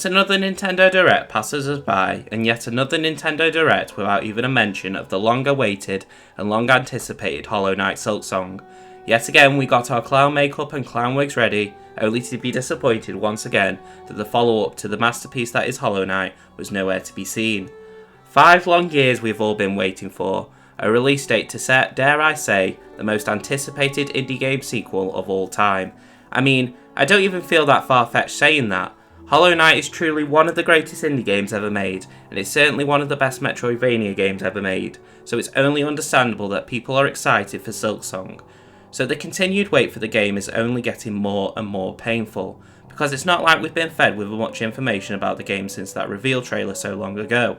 Yet another Nintendo Direct passes us by, and yet another Nintendo Direct without even a mention of the long-awaited and long-anticipated Hollow Knight Silksong. Yet again we got our clown makeup and clown wigs ready, only to be disappointed once again that the follow-up to the masterpiece that is Hollow Knight was nowhere to be seen. 5 long years we've all been waiting for, a release date to set, dare I say, the most anticipated indie game sequel of all time. I mean, I don't even feel that far-fetched saying that. Hollow Knight is truly one of the greatest indie games ever made, and it's certainly one of the best Metroidvania games ever made, so it's only understandable that people are excited for Silksong. So the continued wait for the game is only getting more and more painful, because it's not like we've been fed with much information about the game since that reveal trailer so long ago.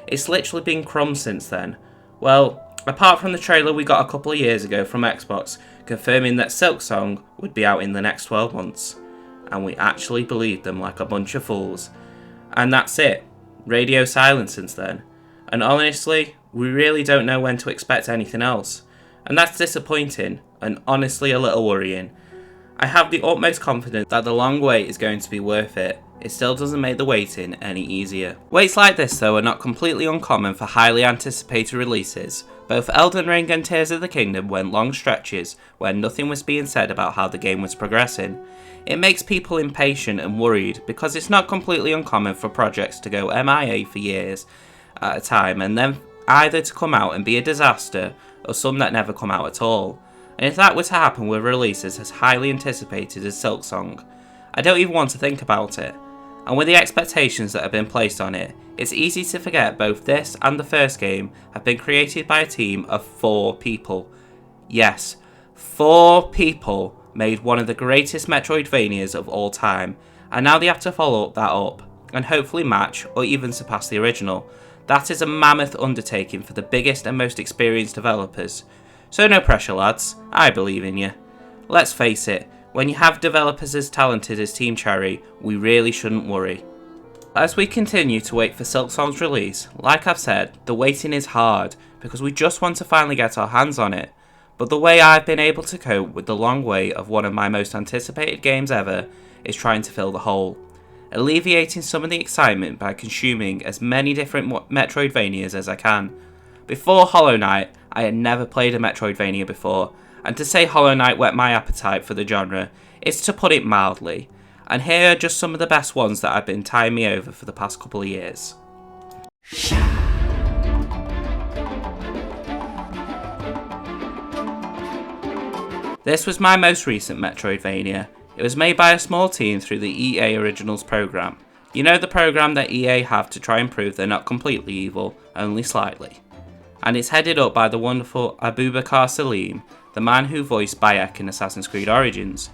It's literally been crumbs since then. Well, apart from the trailer we got a couple of years ago from Xbox confirming that Silksong would be out in the next 12 months. And we actually believed them like a bunch of fools. And that's it. Radio silence since then. And honestly, we really don't know when to expect anything else. And that's disappointing, and honestly a little worrying. I have the utmost confidence that the long wait is going to be worth it. It still doesn't make the waiting any easier. Waits like this though are not completely uncommon for highly anticipated releases. Both Elden Ring and Tears of the Kingdom went long stretches when nothing was being said about how the game was progressing. It makes people impatient and worried because it's not completely uncommon for projects to go MIA for years at a time and then either to come out and be a disaster or some that never come out at all. And if that were to happen with releases as highly anticipated as Silksong, I don't even want to think about it. And with the expectations that have been placed on it, it's easy to forget both this and the first game have been created by a team of 4 people. Yes, 4 people made one of the greatest Metroidvanias of all time, and now they have to follow that up, and hopefully match or even surpass the original. That is a mammoth undertaking for the biggest and most experienced developers. So no pressure lads, I believe in you. Let's face it, when you have developers as talented as Team Cherry, we really shouldn't worry. As we continue to wait for Silksong's release, like I've said, the waiting is hard because we just want to finally get our hands on it. But the way I've been able to cope with the long wait of one of my most anticipated games ever is trying to fill the hole, alleviating some of the excitement by consuming as many different Metroidvanias as I can. Before Hollow Knight, I had never played a Metroidvania before, and to say Hollow Knight whet my appetite for the genre is to put it mildly, and here are just some of the best ones that have been tying me over for the past couple of years. This was my most recent Metroidvania. It was made by a small team through the EA Originals program. You know, the program that EA have to try and prove they're not completely evil, only slightly. And it's headed up by the wonderful Abubakar Salim, the man who voiced Bayek in Assassin's Creed Origins.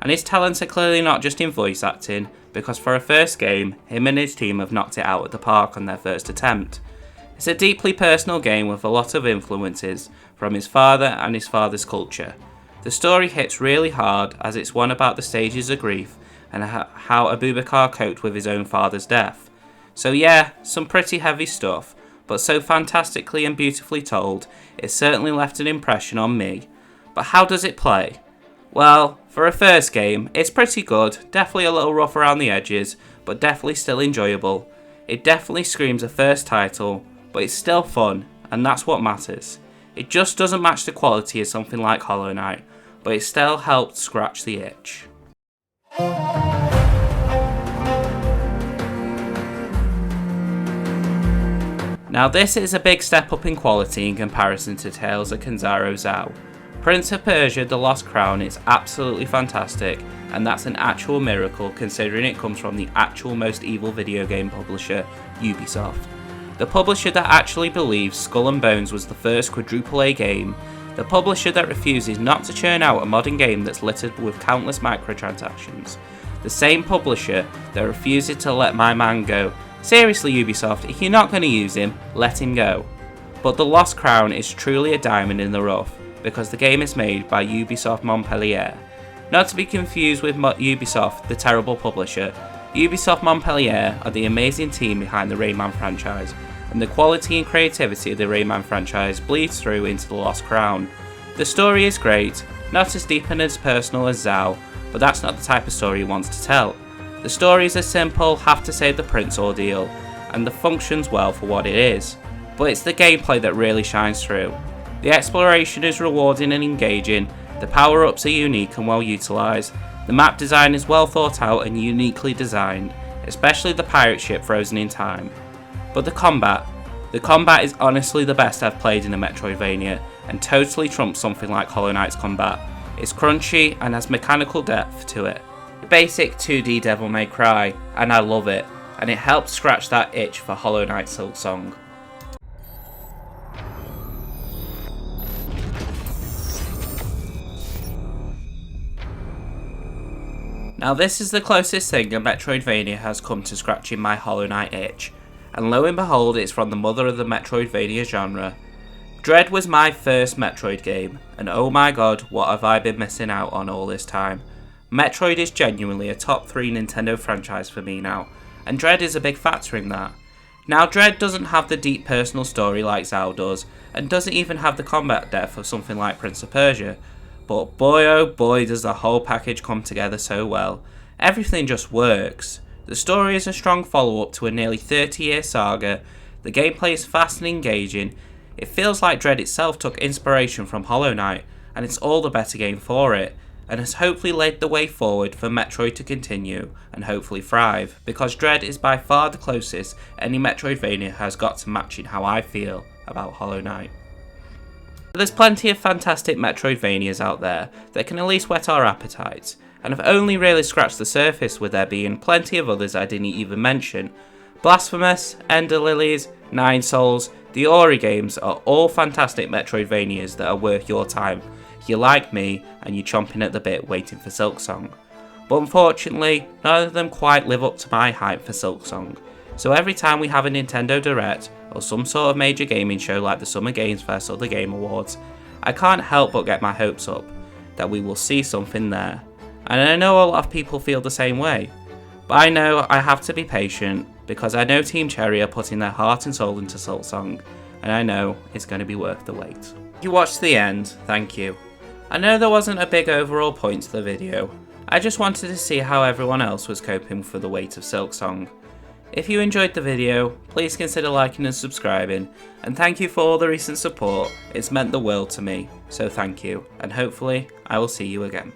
And his talents are clearly not just in voice acting, because for a first game, him and his team have knocked it out at the park on their first attempt. It's a deeply personal game with a lot of influences from his father and his father's culture. The story hits really hard as it's one about the stages of grief and how Abubakar coped with his own father's death. So yeah, some pretty heavy stuff, but so fantastically and beautifully told, it certainly left an impression on me. But how does it play? Well, for a first game, it's pretty good, definitely a little rough around the edges, but definitely still enjoyable. It definitely screams a first title, but it's still fun, and that's what matters. It just doesn't match the quality of something like Hollow Knight, but it still helped scratch the itch. Now this is a big step up in quality in comparison to Tales of Kanzaro Zhao. Prince of Persia: The Lost Crown is absolutely fantastic, and that's an actual miracle considering it comes from the actual most evil video game publisher, Ubisoft. The publisher that actually believes Skull and Bones was the first quadruple A game, the publisher that refuses not to churn out a modern game that's littered with countless microtransactions, the same publisher that refuses to let my man go. Seriously Ubisoft, if you're not going to use him, let him go. But The Lost Crown is truly a diamond in the rough, because the game is made by Ubisoft Montpellier. Not to be confused with Ubisoft, the terrible publisher. Ubisoft Montpellier are the amazing team behind the Rayman franchise, and the quality and creativity of the Rayman franchise bleeds through into The Lost Crown. The story is great, not as deep and as personal as Zhao, but that's not the type of story he wants to tell. The story is a simple have to save the prince ordeal, and the functions well for what it is, but it's the gameplay that really shines through. The exploration is rewarding and engaging, the power-ups are unique and well utilised, the map design is well thought out and uniquely designed, especially the pirate ship frozen in time. But the combat is honestly the best I've played in a Metroidvania, and totally trumps something like Hollow Knight's combat. It's crunchy and has mechanical depth to it. The basic 2D Devil May Cry, and I love it, and it helps scratch that itch for Hollow Knight Silksong. Now this is the closest thing a Metroidvania has come to scratching my Hollow Knight itch, and lo and behold it's from the mother of the Metroidvania genre. Dread was my first Metroid game, and oh my god, what have I been missing out on all this time. Metroid is genuinely a top 3 Nintendo franchise for me now, and Dread is a big factor in that. Now Dread doesn't have the deep personal story like Zao does, and doesn't even have the combat depth of something like Prince of Persia, but boy oh boy does the whole package come together so well. Everything just works. The story is a strong follow-up to a nearly 30-year saga, the gameplay is fast and engaging, it feels like Dread itself took inspiration from Hollow Knight, and it's all the better game for it, and has hopefully laid the way forward for Metroid to continue and hopefully thrive, because Dread is by far the closest any Metroidvania has got to matching how I feel about Hollow Knight. But there's plenty of fantastic Metroidvanias out there that can at least whet our appetites, and I've only really scratched the surface with there being plenty of others I didn't even mention. Blasphemous, Ender Lilies, Nine Souls, the Ori games are all fantastic Metroidvanias that are worth your time if you like me and you're chomping at the bit waiting for Silksong. But unfortunately, none of them quite live up to my hype for Silksong, so every time we have a Nintendo Direct or some sort of major gaming show like the Summer Games Fest or the Game Awards, I can't help but get my hopes up that we will see something there. And I know a lot of people feel the same way, but I know I have to be patient because I know Team Cherry are putting their heart and soul into Silksong, and I know it's going to be worth the wait. If you watched to the end, thank you. I know there wasn't a big overall point to the video, I just wanted to see how everyone else was coping for the weight of Silksong. If you enjoyed the video, please consider liking and subscribing, and thank you for all the recent support, it's meant the world to me, so thank you, and hopefully I will see you again.